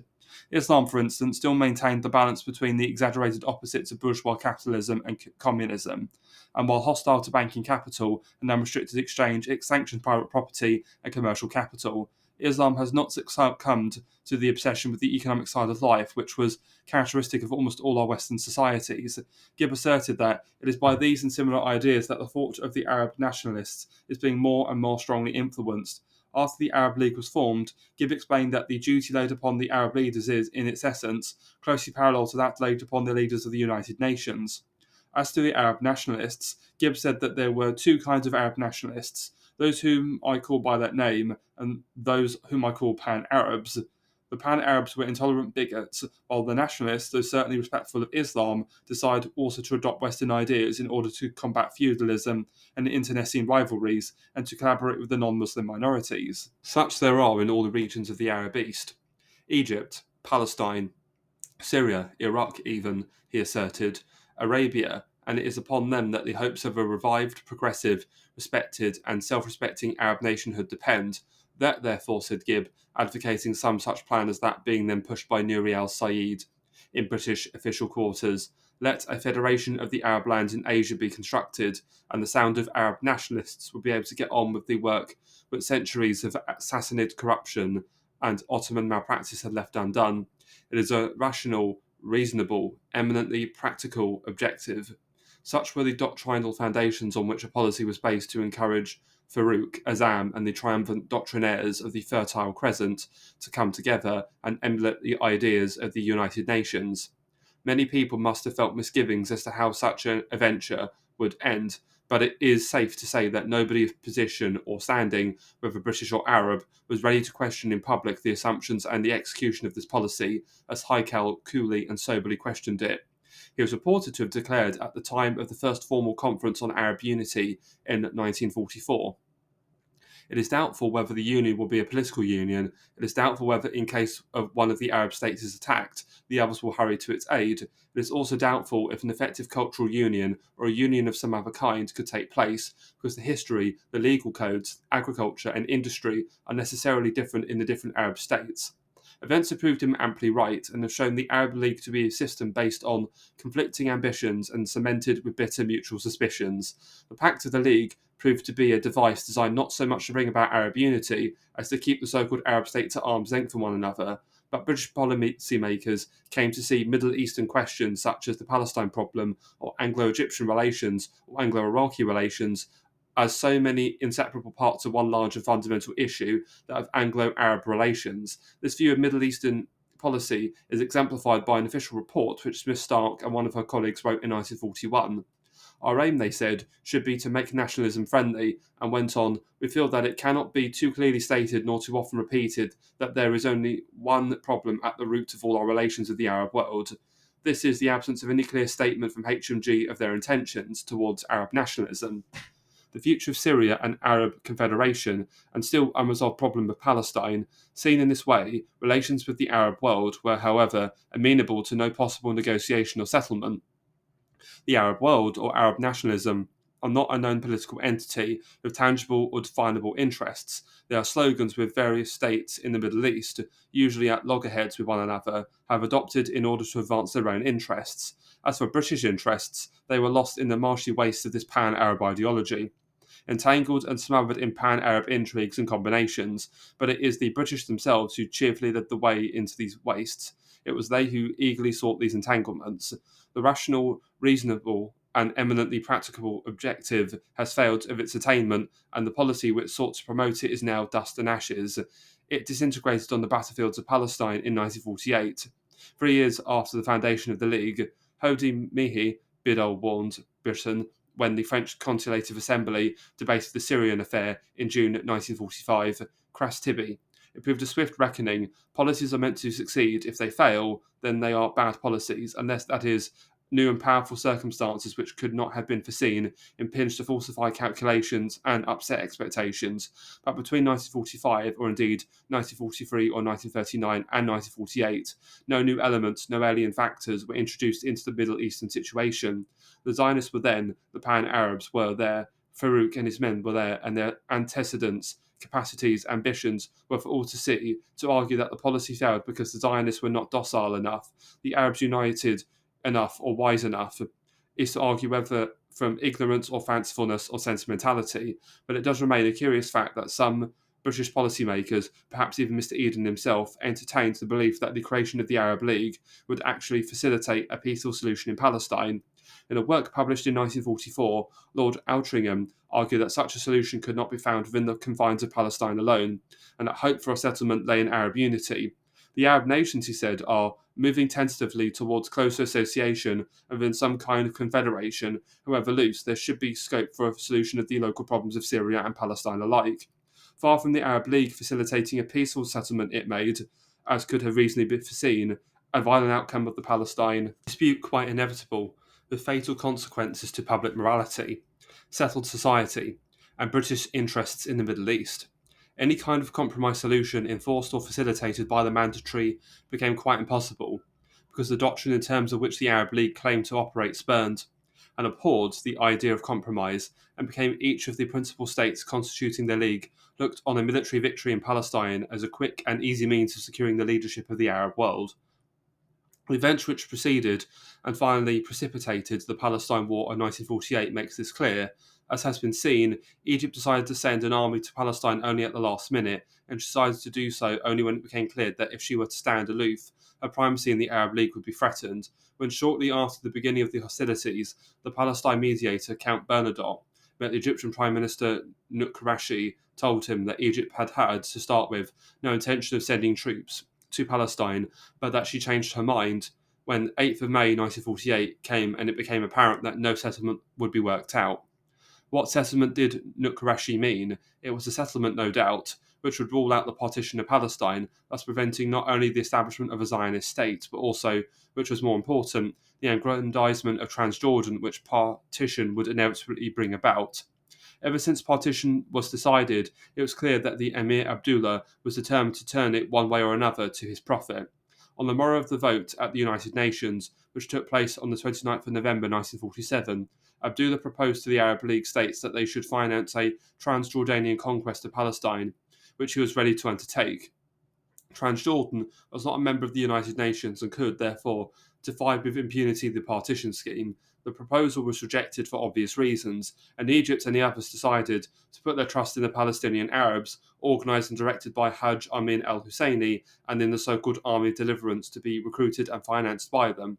Islam, for instance, still maintained the balance between the exaggerated opposites of bourgeois capitalism and communism, and while hostile to banking capital and unrestricted exchange, it sanctioned private property and commercial capital. Islam has not succumbed to the obsession with the economic side of life, which was characteristic of almost all our Western societies. Gibb asserted that it is by these and similar ideas that the thought of the Arab nationalists is being more and more strongly influenced. After the Arab League was formed, Gibb explained that the duty laid upon the Arab leaders is, in its essence, closely parallel to that laid upon the leaders of the United Nations. As to the Arab nationalists, Gibb said that there were two kinds of Arab nationalists, those whom I call by that name, and those whom I call Pan-Arabs. The Pan-Arabs were intolerant bigots, while the nationalists, though certainly respectful of Islam, decide also to adopt Western ideas in order to combat feudalism and internecine rivalries, and to collaborate with the non-Muslim minorities. Such there are in all the regions of the Arab East. Egypt, Palestine, Syria, Iraq even, he asserted, Arabia, and it is upon them that the hopes of a revived, progressive, respected, and self-respecting Arab nationhood depend. That, therefore, said Gibb, advocating some such plan as that being then pushed by Nouri al-Said in British official quarters, Let a federation of the Arab lands in Asia be constructed, and the sound of Arab nationalists would be able to get on with the work which centuries of Sassanid corruption and Ottoman malpractice had left undone. It is a rational, reasonable, eminently practical objective. Such were the doctrinal foundations on which a policy was based to encourage Farouk, Azam, and the triumphant doctrinaires of the Fertile Crescent to come together and emulate the ideas of the United Nations. Many people must have felt misgivings as to how such a venture would end, but it is safe to say that nobody of position or standing, whether British or Arab, was ready to question in public the assumptions and the execution of this policy, as Haikal coolly and soberly questioned it. He was reported to have declared at the time of the first formal conference on Arab unity in 1944. It is doubtful whether the union will be a political union. It is doubtful whether, in case of one of the Arab states is attacked, the others will hurry to its aid. It is also doubtful if an effective cultural union or a union of some other kind could take place, because the history, the legal codes, agriculture, and industry are necessarily different in the different Arab states. Events have proved him amply right and have shown the Arab League to be a system based on conflicting ambitions and cemented with bitter mutual suspicions. The Pact of the League proved to be a device designed not so much to bring about Arab unity as to keep the so-called Arab states at arm's length from one another, but British policymakers came to see Middle Eastern questions such as the Palestine problem or Anglo-Egyptian relations or Anglo-Iraqi relations as so many inseparable parts of one large and fundamental issue, that of Anglo-Arab relations. This view of Middle Eastern policy is exemplified by an official report which Smith Stark and one of her colleagues wrote in 1941. Our aim, they said, should be to make nationalism friendly, and went on, we feel that it cannot be too clearly stated nor too often repeated that there is only one problem at the root of all our relations with the Arab world. This is the absence of any clear statement from HMG of their intentions towards Arab nationalism. The future of Syria and Arab Confederation, and still unresolved problem of Palestine. Seen in this way, relations with the Arab world were, however, amenable to no possible negotiation or settlement. The Arab world, or Arab nationalism, are not a known political entity with tangible or definable interests. They are slogans with various states in the Middle East, usually at loggerheads with one another, have adopted in order to advance their own interests. As for British interests, they were lost in the marshy wastes of this pan-Arab ideology, entangled and smothered in pan-Arab intrigues and combinations, but it is the British themselves who cheerfully led the way into these wastes. It was they who eagerly sought these entanglements. The rational, reasonable, and eminently practicable objective has failed of its attainment, and the policy which sought to promote it is now dust and ashes. It disintegrated on the battlefields of Palestine in 1948. 3 years after the foundation of the League, Hodi Mihi Bidal warned Britain when the French Consultative Assembly debated the Syrian affair in June 1945, cras tibi. It proved a swift reckoning. Policies are meant to succeed. If they fail, then they are bad policies, unless, that is, new and powerful circumstances which could not have been foreseen impinge to falsify calculations and upset expectations. But between 1945, or indeed 1943 or 1939 and 1948, no new elements, no alien factors were introduced into the Middle Eastern situation. The Zionists were then, the Pan-Arabs were there, Farouk and his men were there, and their antecedents, capacities, ambitions were for all to see. To argue that the policy failed because the Zionists were not docile enough, the Arabs united enough or wise enough, is to argue whether from ignorance or fancifulness or sentimentality. But it does remain a curious fact that some British policymakers, perhaps even Mr. Eden himself, entertained the belief that the creation of the Arab League would actually facilitate a peaceful solution in Palestine. In a work published in 1944, Lord Altrincham argued that such a solution could not be found within the confines of Palestine alone, and that hope for a settlement lay in Arab unity. The Arab nations, he said, are moving tentatively towards closer association and within some kind of confederation. However loose, there should be scope for a solution of the local problems of Syria and Palestine alike. Far from the Arab League facilitating a peaceful settlement, it made, as could have reasonably been foreseen, a violent outcome of the Palestine dispute quite inevitable, with fatal consequences to public morality, settled society, and British interests in the Middle East. Any kind of compromise solution enforced or facilitated by the mandatory became quite impossible, because the doctrine in terms of which the Arab League claimed to operate spurned and abhorred the idea of compromise, and became each of the principal states constituting the League looked on a military victory in Palestine as a quick and easy means of securing the leadership of the Arab world. The events which preceded and finally precipitated the Palestine War of 1948 makes this clear. As has been seen, Egypt decided to send an army to Palestine only at the last minute, and decided to do so only when it became clear that if she were to stand aloof, her primacy in the Arab League would be threatened. When shortly after the beginning of the hostilities, the Palestine mediator, Count Bernadotte, met the Egyptian Prime Minister Nukrashi, told him that Egypt had, to start with, no intention of sending troops to Palestine, but that she changed her mind when 8th of May 1948 came and it became apparent that no settlement would be worked out. What settlement did Nukrashi mean? It was a settlement, no doubt, which would rule out the partition of Palestine, thus preventing not only the establishment of a Zionist state, but also, which was more important, the aggrandizement of Transjordan, which partition would inevitably bring about. Ever since partition was decided, it was clear that the Emir Abdullah was determined to turn it one way or another to his profit. On the morrow of the vote at the United Nations, which took place on the 29th of November 1947, Abdullah proposed to the Arab League states that they should finance a Transjordanian conquest of Palestine, which he was ready to undertake. Transjordan was not a member of the United Nations and could, therefore, defy with impunity the partition scheme. The proposal was rejected for obvious reasons, and Egypt and the others decided to put their trust in the Palestinian Arabs, organised and directed by Hajj Amin al-Husseini, and in the so-called Army of Deliverance to be recruited and financed by them.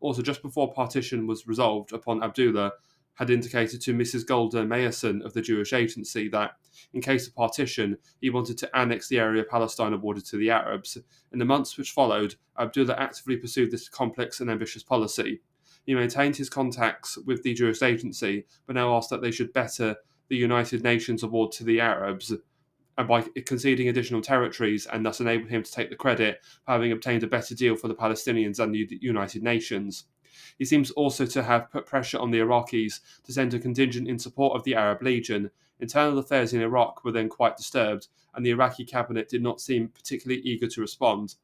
Also, just before partition was resolved upon, Abdullah had indicated to Mrs. Golda Meyerson of the Jewish Agency that, in case of partition, he wanted to annex the area of Palestine awarded to the Arabs. In the months which followed, Abdullah actively pursued this complex and ambitious policy. He maintained his contacts with the Jewish Agency, but now asked that they should better the United Nations award to the Arabs, and by conceding additional territories, and thus enable him to take the credit for having obtained a better deal for the Palestinians than the United Nations. He seems also to have put pressure on the Iraqis to send a contingent in support of the Arab Legion. Internal affairs in Iraq were then quite disturbed, and the Iraqi cabinet did not seem particularly eager to respond.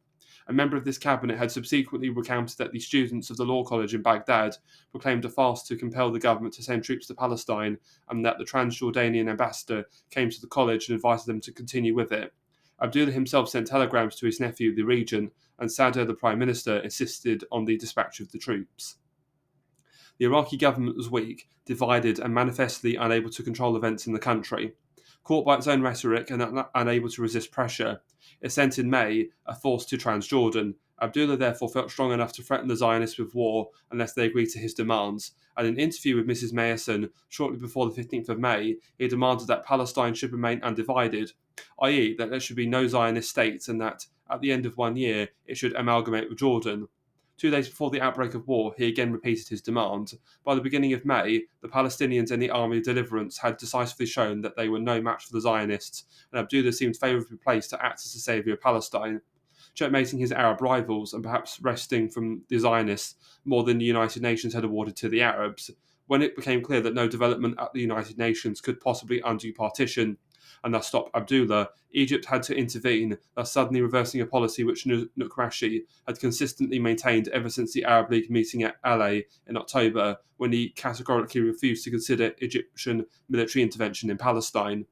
A member of this cabinet had subsequently recounted that the students of the law college in Baghdad proclaimed a fast to compel the government to send troops to Palestine, and that the Transjordanian ambassador came to the college and invited them to continue with it. Abdullah himself sent telegrams to his nephew, the regent, and Sadr, the prime minister, insisted on the dispatch of the troops. The Iraqi government was weak, divided, and manifestly unable to control events in the country. Caught by its own rhetoric and unable to resist pressure, it sent in May a force to Transjordan. Abdullah therefore felt strong enough to threaten the Zionists with war unless they agreed to his demands. At an interview with Mrs. Meyerson shortly before the 15th of May, he demanded that Palestine should remain undivided, i.e., that there should be no Zionist states and that, at the end of 1 year, it should amalgamate with Jordan. 2 days before the outbreak of war, he again repeated his demand. By the beginning of May, the Palestinians and the Army of Deliverance had decisively shown that they were no match for the Zionists, and Abdullah seemed favourably placed to act as the saviour of Palestine, checkmating his Arab rivals and perhaps wresting from the Zionists more than the United Nations had awarded to the Arabs. When it became clear that no development at the United Nations could possibly undo partition and thus stop Abdullah, Egypt had to intervene, thus suddenly reversing a policy which Nukrashi had consistently maintained ever since the Arab League meeting at Alais in October, when he categorically refused to consider Egyptian military intervention in Palestine.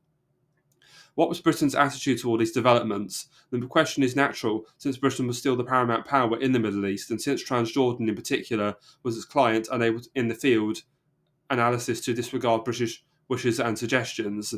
What was Britain's attitude to all these developments? The question is natural, since Britain was still the paramount power in the Middle East, and since Transjordan in particular was its client unable in the field analysis to disregard British wishes and suggestions.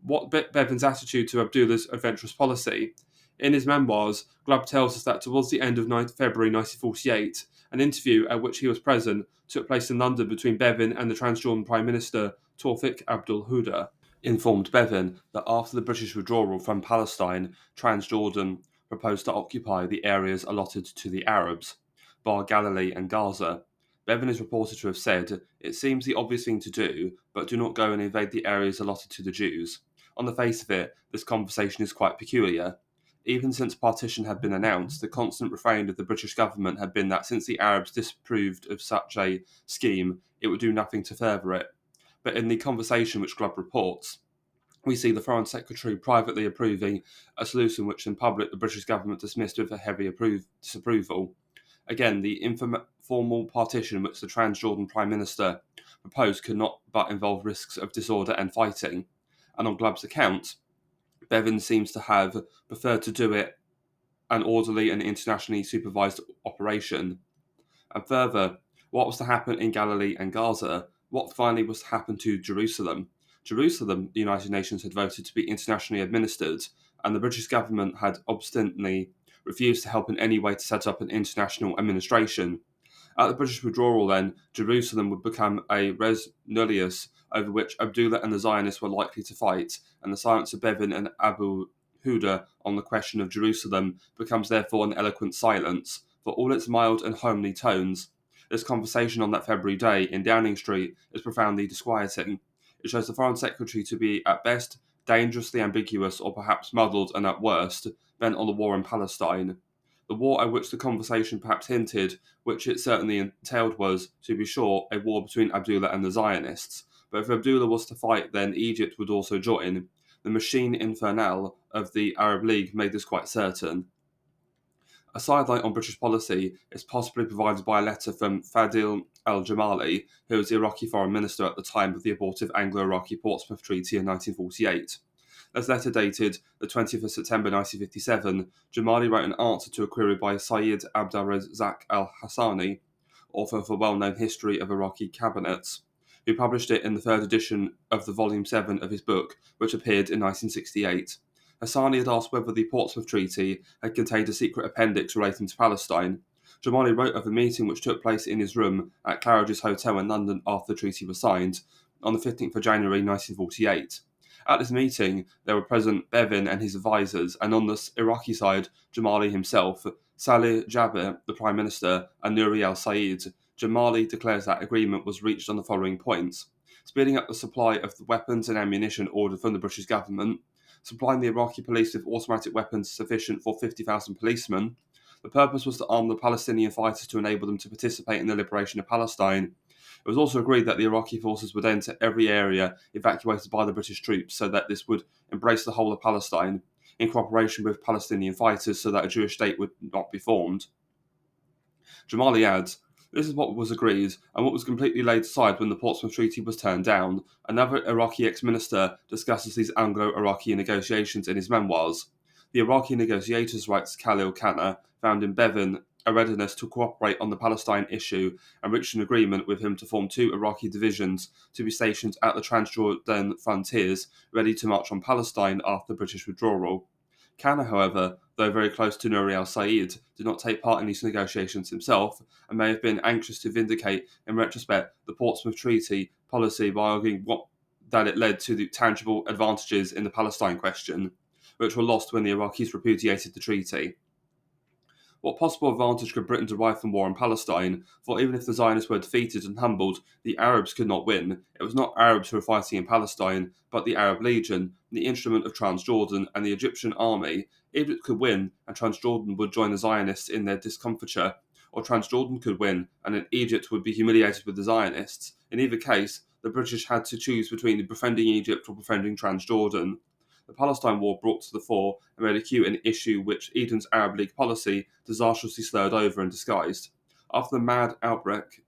What Bevan's attitude to Abdullah's adventurous policy? In his memoirs, Glubb tells us that towards the end of February 1948, an interview at which he was present took place in London between Bevan and the Transjordan Prime Minister Tawfiq Abdul-Huda. Informed Bevan that after the British withdrawal from Palestine, Transjordan proposed to occupy the areas allotted to the Arabs, bar Galilee and Gaza. Bevan is reported to have said, "It seems the obvious thing to do, but do not go and invade the areas allotted to the Jews." On the face of it, this conversation is quite peculiar. Even since partition had been announced, the constant refrain of the British government had been that since the Arabs disapproved of such a scheme, it would do nothing to further it. But in the conversation which Glubb reports, we see the Foreign Secretary privately approving a solution which in public the British government dismissed with a heavy disapproval. Again, the informal partition which the Transjordan Prime Minister proposed could not but involve risks of disorder and fighting, and on Glubb's account, Bevan seems to have preferred to do it an orderly and internationally supervised operation. And further, what was to happen in Galilee and Gaza? What finally was to happen to Jerusalem? Jerusalem, the United Nations had voted to be internationally administered, and the British government had obstinately refused to help in any way to set up an international administration. At the British withdrawal, then, Jerusalem would become a res nullius over which Abdullah and the Zionists were likely to fight, and the silence of Bevin and Abu Huda on the question of Jerusalem becomes therefore an eloquent silence. For all its mild and homely tones, this conversation on that February day in Downing Street is profoundly disquieting. It shows the Foreign Secretary to be, at best, dangerously ambiguous or perhaps muddled, and at worst, bent on the war in Palestine. The war at which the conversation perhaps hinted, which it certainly entailed, was, to be sure, a war between Abdullah and the Zionists. But if Abdullah was to fight, then Egypt would also join. The machine infernale of the Arab League made this quite certain. A sidelight on British policy is possibly provided by a letter from Fadil al-Jamali, who was the Iraqi foreign minister at the time of the abortive Anglo-Iraqi Portsmouth Treaty in 1948. As letter dated the 20th of September 1957, Jamali wrote an answer to a query by Sayyid Abdul-Razzaq al-Hassani, author of a well-known history of Iraqi cabinets, who published it in the third edition of the volume 7 of his book, which appeared in 1968. Hassani had asked whether the Portsmouth Treaty had contained a secret appendix relating to Palestine. Jamali wrote of a meeting which took place in his room at Claridge's Hotel in London after the treaty was signed, on the 15th of January 1948. At this meeting, there were present Bevin and his advisers, and on the Iraqi side, Jamali himself, Salih Jabir, the Prime Minister, and Nouri al-Said. Jamali declares that agreement was reached on the following points: speeding up the supply of the weapons and ammunition ordered from the British government, supplying the Iraqi police with automatic weapons sufficient for 50,000 policemen. The purpose was to arm the Palestinian fighters to enable them to participate in the liberation of Palestine. It was also agreed that the Iraqi forces would enter every area evacuated by the British troops, so that this would embrace the whole of Palestine, in cooperation with Palestinian fighters, so that a Jewish state would not be formed. Jamali adds, this is what was agreed, and what was completely laid aside when the Portsmouth Treaty was turned down. Another Iraqi ex-minister discusses these Anglo-Iraqi negotiations in his memoirs. The Iraqi negotiators, writes Khalil Khanna, found in Bevin a readiness to cooperate on the Palestine issue and reached an agreement with him to form 2 Iraqi divisions to be stationed at the Transjordan frontiers, ready to march on Palestine after the British withdrawal. Khanna, however, though very close to Nouri al-Said, did not take part in these negotiations himself, and may have been anxious to vindicate, in retrospect, the Portsmouth Treaty policy by arguing that it led to the tangible advantages in the Palestine question, which were lost when the Iraqis repudiated the treaty. What possible advantage could Britain derive from war in Palestine? For even if the Zionists were defeated and humbled, the Arabs could not win. It was not Arabs who were fighting in Palestine, but the Arab Legion, the instrument of Transjordan, and the Egyptian army. Egypt could win, and Transjordan would join the Zionists in their discomfiture, or Transjordan could win, and then Egypt would be humiliated with the Zionists. In either case, the British had to choose between befriending Egypt or befriending Transjordan. The Palestine War brought to the fore and made acute an issue which Eden's Arab League policy disastrously slurred over and disguised. After the mad outbreak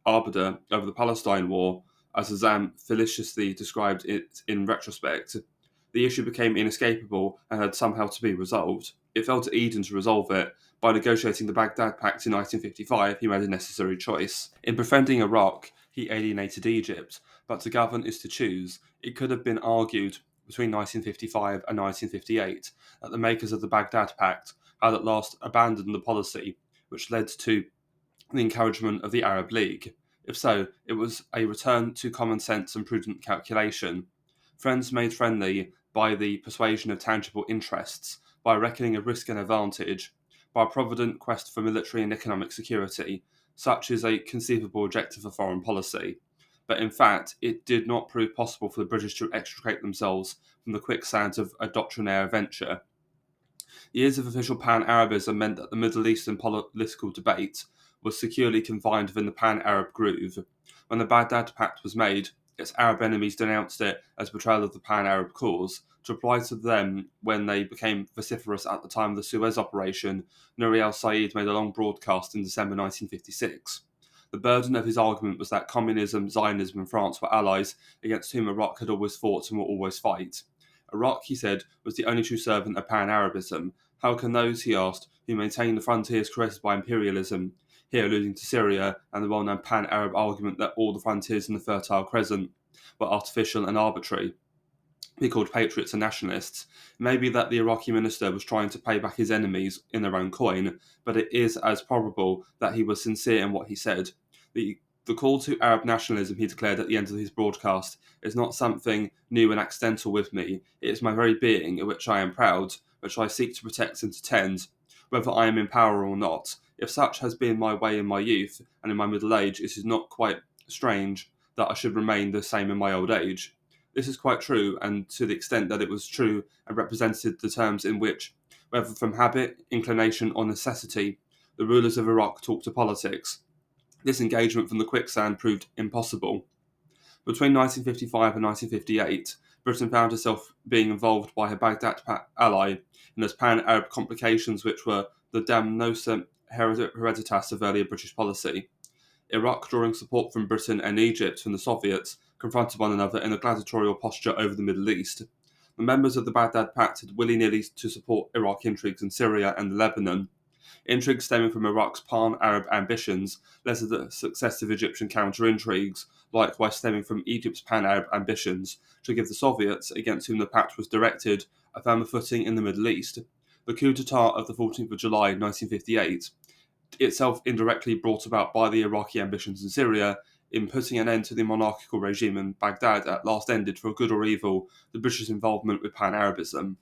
arbiter over the Palestine War, as Azam felicitously described it in retrospect, the issue became inescapable and had somehow to be resolved. It fell to Eden to resolve it. By negotiating the Baghdad Pact in 1955, he made a necessary choice. In befriending Iraq, he alienated Egypt, but to govern is to choose. It could have been argued between 1955 and 1958 that the makers of the Baghdad Pact had at last abandoned the policy which led to the encouragement of the Arab League. If so, it was a return to common sense and prudent calculation. Friends made friendly by the persuasion of tangible interests, by reckoning of risk and advantage, by a provident quest for military and economic security. Such is a conceivable objective of foreign policy. But in fact, it did not prove possible for the British to extricate themselves from the quicksand of a doctrinaire venture. Years of official Pan-Arabism meant that the Middle Eastern political debate was securely confined within the Pan-Arab groove. When the Baghdad Pact was made, its Arab enemies denounced it as betrayal of the Pan-Arab cause. To reply to them when they became vociferous at the time of the Suez operation, Nouri al-Said made a long broadcast in December 1956. The burden of his argument was that communism, Zionism, and France were allies against whom Iraq had always fought and will always fight. Iraq, he said, was the only true servant of Pan-Arabism. How can those, he asked, who maintain the frontiers created by imperialism, here alluding to Syria and the well-known Pan-Arab argument that all the frontiers in the Fertile Crescent were artificial and arbitrary, be called patriots and nationalists? It may be that the Iraqi minister was trying to pay back his enemies in their own coin, but it is as probable that he was sincere in what he said. The call to Arab nationalism, he declared at the end of his broadcast, is not something new and accidental with me. It is my very being, in which I am proud, which I seek to protect and to tend, whether I am in power or not. If such has been my way in my youth and in my middle age, it is not quite strange that I should remain the same in my old age. This is quite true, and to the extent that it was true and represented the terms in which, whether from habit, inclination, or necessity, the rulers of Iraq talked to politics, this engagement from the quicksand proved impossible. Between 1955 and 1958, Britain found herself being involved by her Baghdad Pact ally in those Pan-Arab complications which were the damnosa hereditas of earlier British policy. Iraq, drawing support from Britain, and Egypt from the Soviets, confronted one another in a gladiatorial posture over the Middle East. The members of the Baghdad Pact had willy-nilly to support Iraq intrigues in Syria and Lebanon. Intrigues stemming from Iraq's Pan-Arab ambitions led to the successive Egyptian counter-intrigues, likewise stemming from Egypt's Pan-Arab ambitions to give the Soviets, against whom the pact was directed, a firmer footing in the Middle East. The coup d'etat of the 14th of July 1958, itself indirectly brought about by the Iraqi ambitions in Syria, in putting an end to the monarchical regime in Baghdad, at last ended, for good or evil, the British involvement with Pan-Arabism.